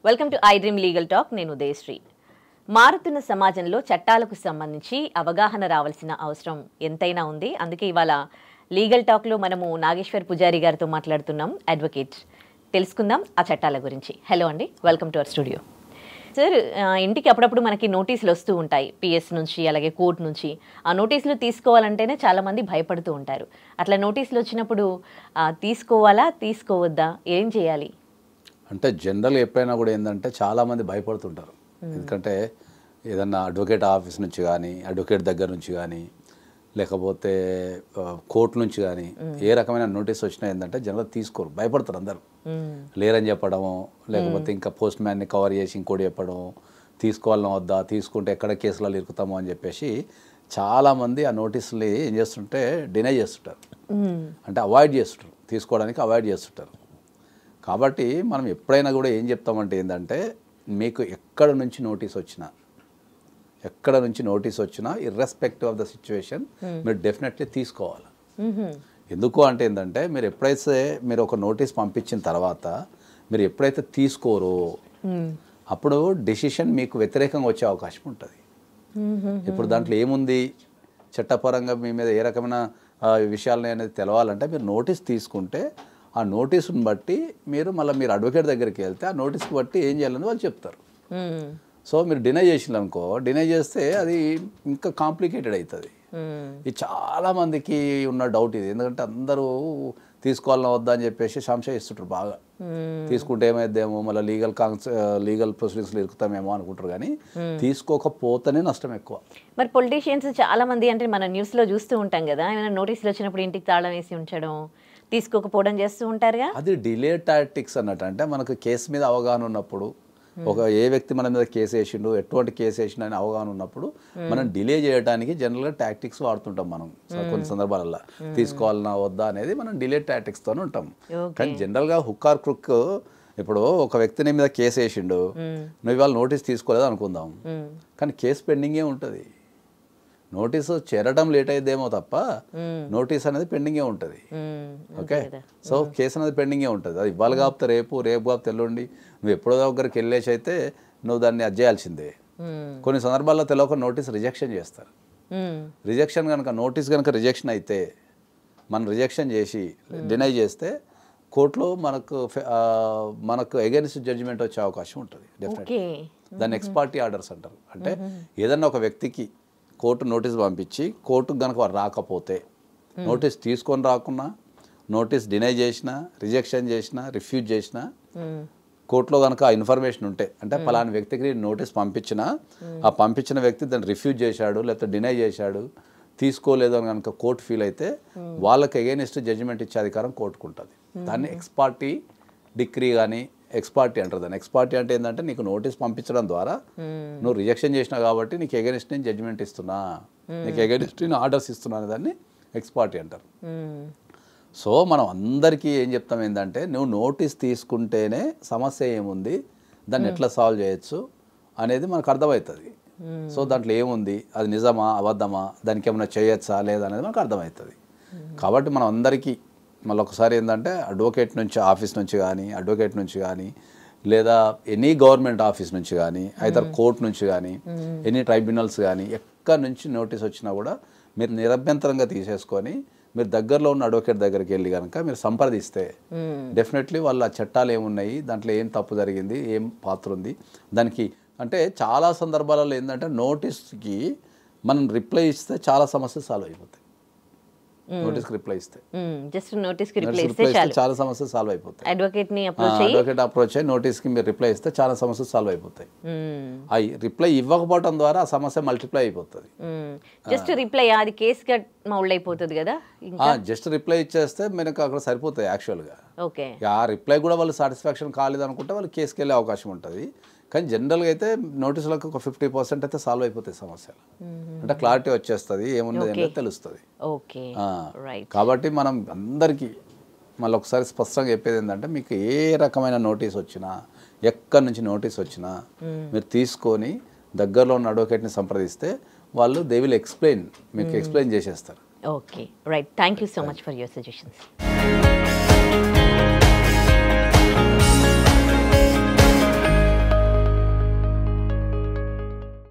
Welcome to I dream legal talk. నేను ఉదయశ్రీ. మారుతున్న సమాజంలో చట్టాలకు సంబంధించి అవగాహన రావాల్సిన అవసరం ఎంతైనా ఉంది. అందుకే ఇవాళ లీగల్ టాక్లో మనము నాగేశ్వర్ పుజారి గారితో మాట్లాడుతున్నాం, అడ్వకేట్. తెలుసుకుందాం ఆ చట్టాల గురించి. హలో అండి, welcome to our studio. Sir, ఇంటికి అప్పుడప్పుడు మనకి నోటీసులు వస్తూ ఉంటాయి, పిఎస్ నుంచి అలాగే కోర్టు నుంచి. ఆ నోటీసులు తీసుకోవాలంటేనే చాలామంది భయపడుతూ ఉంటారు. అట్లా నోటీసులు వచ్చినప్పుడు తీసుకోవాలా తీసుకోవద్దా, ఏం చేయాలి? అంటే జనరల్ ఎప్పుడైనా కూడా ఏంటంటే చాలామంది భయపడుతుంటారు. ఎందుకంటే ఏదన్నా అడ్వకేట్ ఆఫీస్ నుంచి కానీ, అడ్వకేట్ దగ్గర నుంచి కానీ, లేకపోతే కోర్టు నుంచి కానీ ఏ రకమైన నోటీస్ వచ్చినా ఏంటంటే జనరల్ తీసుకోరు, భయపడతారు అందరూ. లేరని చెప్పడము, లేకపోతే ఇంకా పోస్ట్ మ్యాన్ని కవర్ చేసి ఇంకోటి చెప్పడం, తీసుకోవాలని వద్దా, తీసుకుంటే ఎక్కడ కేసులలో ఇరుకుతామో అని చెప్పేసి చాలామంది ఆ నోటీసులు ఏం చేస్తుంటే డినై చేస్తుంటారు, అంటే అవాయిడ్ చేస్తుంటారు, తీసుకోవడానికి అవాయిడ్ చేస్తుంటారు. కాబట్టి మనం ఎప్పుడైనా కూడా ఏం చెప్తామంటే ఏంటంటే, మీకు ఎక్కడ నుంచి నోటీస్ వచ్చినా ఇర్రెస్పెక్టివ్ ఆఫ్ ద సిచ్యువేషన్ మీరు డెఫినెట్లీ తీసుకోవాలి. ఎందుకు అంటే ఏంటంటే, మీరు ఎప్పుడైతే మీరు ఒక నోటీస్ పంపించిన తర్వాత మీరు ఎప్పుడైతే తీసుకోరో అప్పుడు డెసిషన్ మీకు వ్యతిరేకంగా వచ్చే అవకాశం ఉంటుంది. ఇప్పుడు దాంట్లో ఏముంది, చట్టపరంగా మీ మీద ఏ రకమైన విషయాలని అనేది తెలవాలంటే మీరు నోటీస్ తీసుకుంటే ఆ నోటీసుని బట్టి మీరు అడ్వకేట్ దగ్గరికి వెళ్తే ఆ నోటీస్కి బట్టి ఏం చేయాలని వాళ్ళు చెప్తారు. సో మీరు డినై చేసినారనుకో, డినై చేస్తే అది ఇంకా కాంప్లికేటెడ్ అవుతుంది. ఇది చాలామందికి ఉన్న డౌట్ ఇది. ఎందుకంటే అందరూ తీసుకోవాలని వద్దా అని చెప్పేసి సంశయిస్తుంటారు బాగా. తీసుకుంటే ఏమైద్దేమో, మళ్ళీ లీగల్ ప్రొసీడింగ్స్లో ఇరుకుతామేమో అనుకుంటారు. కానీ తీసుకోకపోతేనే నష్టం ఎక్కువ. మరి పొలిటీషియన్స్ చాలా మంది, అంటే మన న్యూస్లో చూస్తూ ఉంటాం కదా, ఏమైనా నోటీసులు వచ్చినప్పుడు ఇంటికి తాళం వేసి ఉంచడం, తీసుకోకపోవడం చేస్తూ ఉంటారుగా. అది డిలే టాక్టిక్స్ అన్నట్టు. అంటే మనకు కేసు మీద అవగాహన ఉన్నప్పుడు, ఏ వ్యక్తి మన మీద కేసు వేసిండు, ఎటువంటి కేసు వేసిండు అని అవగాహన ఉన్నప్పుడు మనం డిలే చేయడానికి జనరల్గా టాక్టిక్స్ వాడుతుంటాం మనం. కొన్ని సందర్భాలలో తీసుకోవాలన్నా వద్దా అనేది మనం డిలే టాక్టిక్స్తోనే ఉంటాం. కానీ జనరల్గా హుక్ ఆర్ క్రుక్, ఇప్పుడు ఒక వ్యక్తిని మీద కేసు వేసిండు, నువ్వు ఇవాళ నోటీస్ తీసుకోలేదు అనుకుందాం, కానీ కేసు పెండింగే ఉంటుంది. నోటీసు చేరడం లేట్ అయిద్దేమో తప్ప నోటీస్ అనేది పెండింగే ఉంటుంది. ఓకే, సో కేసు అనేది పెండింగే ఉంటుంది. అది ఇవాళ కాపుతా రేపు కాపుతా ఎల్లుండి, నువ్వు ఎప్పుడో దగ్గరికి వెళ్ళేసి అయితే నువ్వు దాన్ని అది చేయాల్సిందే. కొన్ని సందర్భాల్లో తెలియక నోటీస్ రిజెక్షన్ చేస్తారు. రిజెక్షన్ కనుక నోటీస్ కనుక రిజెక్షన్ అయితే, మనం రిజెక్షన్ చేసి డినై చేస్తే కోర్టులో మనకు అగైన్స్ట్ జడ్జిమెంట్ వచ్చే అవకాశం ఉంటుంది డెఫినెట్లీ. దాన్ని ఎక్స్ పార్టీ ఆర్డర్స్ అంటారు. అంటే ఏదన్నా ఒక వ్యక్తికి కోర్టు నోటీస్ పంపించి కోర్టుకు కనుక వారు రాకపోతే, నోటీస్ తీసుకొని రాకున్నా, నోటీస్ డినై చేసినా, రిజెక్షన్ చేసినా, రిఫ్యూజ్ చేసినా, కోర్టులో కనుక ఆ ఇన్ఫర్మేషన్ ఉంటే, అంటే పలానా వ్యక్తికి నోటీస్ పంపించినా ఆ పంపించిన వ్యక్తి దాన్ని రిఫ్యూజ్ చేశాడు లేకపోతే డినై చేశాడు, తీసుకోలేదు అని కనుక కోర్టు ఫీల్ అయితే వాళ్ళకి అగైనెస్ట్ జడ్జిమెంట్ ఇచ్చే అధికారం కోర్టుకు ఉంటుంది. దాన్ని ఎక్స్ పార్టీ డిక్రీ కానీ ఎక్స్ పార్టీ అంటారు. దాన్ని ఎక్స్ పార్టీ అంటే ఏంటంటే, నీకు నోటీస్ పంపించడం ద్వారా నువ్వు రిజెక్షన్ చేసినావు కాబట్టి నీకు ఎగైనెస్ట్ నేను జడ్జిమెంట్ ఇస్తున్నా, నీకు ఎగైనెస్ట్ నేను ఆర్డర్స్ ఇస్తున్నా అనే దాన్ని ఎక్స్ పార్టీ అంటారు. సో మనం అందరికీ ఏం చెప్తాం ఏంటంటే, నువ్వు నోటీస్ తీసుకుంటేనే సమస్య ఏముంది, దాన్ని ఎట్లా సాల్వ్ చేయొచ్చు అనేది మనకు అర్థమవుతుంది. సో దాంట్లో ఏముంది, అది నిజమా అబద్ధమా, దానికి ఏమైనా చేయొచ్చా లేదా అనేది మనకు అర్థమవుతుంది. కాబట్టి మనం అందరికీ మళ్ళీ ఒకసారి ఏంటంటే, అడ్వకేట్ నుంచి ఆఫీస్ నుంచి కానీ, అడ్వకేట్ నుంచి కానీ, లేదా ఎనీ గవర్నమెంట్ ఆఫీస్ నుంచి కానీ, ఐదర్ కోర్టు నుంచి కానీ, ఎనీ ట్రైబ్యునల్స్ కానీ, ఎక్కడి నుంచి నోటీస్ వచ్చినా కూడా మీరు నిరభ్యంతరంగా తీసేసుకొని మీరు దగ్గరలో ఉన్న అడ్వకేట్ దగ్గరికి వెళ్ళి కనుక మీరు సంప్రదిస్తే డెఫినెట్లీ వాళ్ళ చట్టాలు ఏమున్నాయి, దాంట్లో ఏం తప్పు జరిగింది, ఏం పాత్ర ఉంది దానికి. అంటే చాలా సందర్భాలలో ఏంటంటే, నోటీస్కి మనం రిప్లై ఇస్తే చాలా సమస్యలు సాల్వ్ అయిపోతాయి. నోటీస్కి రిప్లై ఇస్తే, జస్ట్ నోటీస్కి రిప్లై ఇస్తే చాలా సమస్యలు సాల్వ్ అయిపోతాయి. అడ్వకేట్ అప్రోచ్ అయ్యి నోటీస్కి మీరు రిప్లై ఇస్తే చాలా సమస్యలు సాల్వ్ అయిపోతాయి. అవి రిప్లై ఇవ్వకపోవడం ద్వారా ఆ సమస్య మల్టిప్లై అయిపోతుంది. జస్ట్ రిప్లై అది కేసుగా మౌల్డ్ అయిపోతుంది కదా. జస్ట్ రిప్లై ఇచ్చేస్తే మనకు అక్కడ సరిపోతాయి యాక్చువల్గా. ఓకే, ఆ రిప్లై కూడా వాళ్ళు సాటిస్ఫాక్షన్ కాలేదు అనుకుంటే వాళ్ళు కేసుకి వెళ్ళే అవకాశం ఉంటుంది. కానీ జనరల్గా అయితే నోటీసులకు ఒక 50% అయితే సాల్వ్ అయిపోతాయి సమస్యలు. అంటే క్లారిటీ వచ్చేస్తుంది, ఏమున్నది అనేది తెలుస్తుంది. కాబట్టి మనం అందరికీ మళ్ళీ ఒకసారి స్పష్టంగా చెప్పేది ఏంటంటే, మీకు ఏ రకమైన నోటీస్ వచ్చినా, ఎక్కడి నుంచి నోటీస్ వచ్చినా మీరు తీసుకొని దగ్గరలో ఉన్న అడ్వకేట్ని సంప్రదిస్తే వాళ్ళు దే విల్ ఎక్స్ప్లెయిన్, మీకు ఎక్స్ప్లెయిన్ చేసేస్తారు. Okay, right. Thank you so much for your suggestions.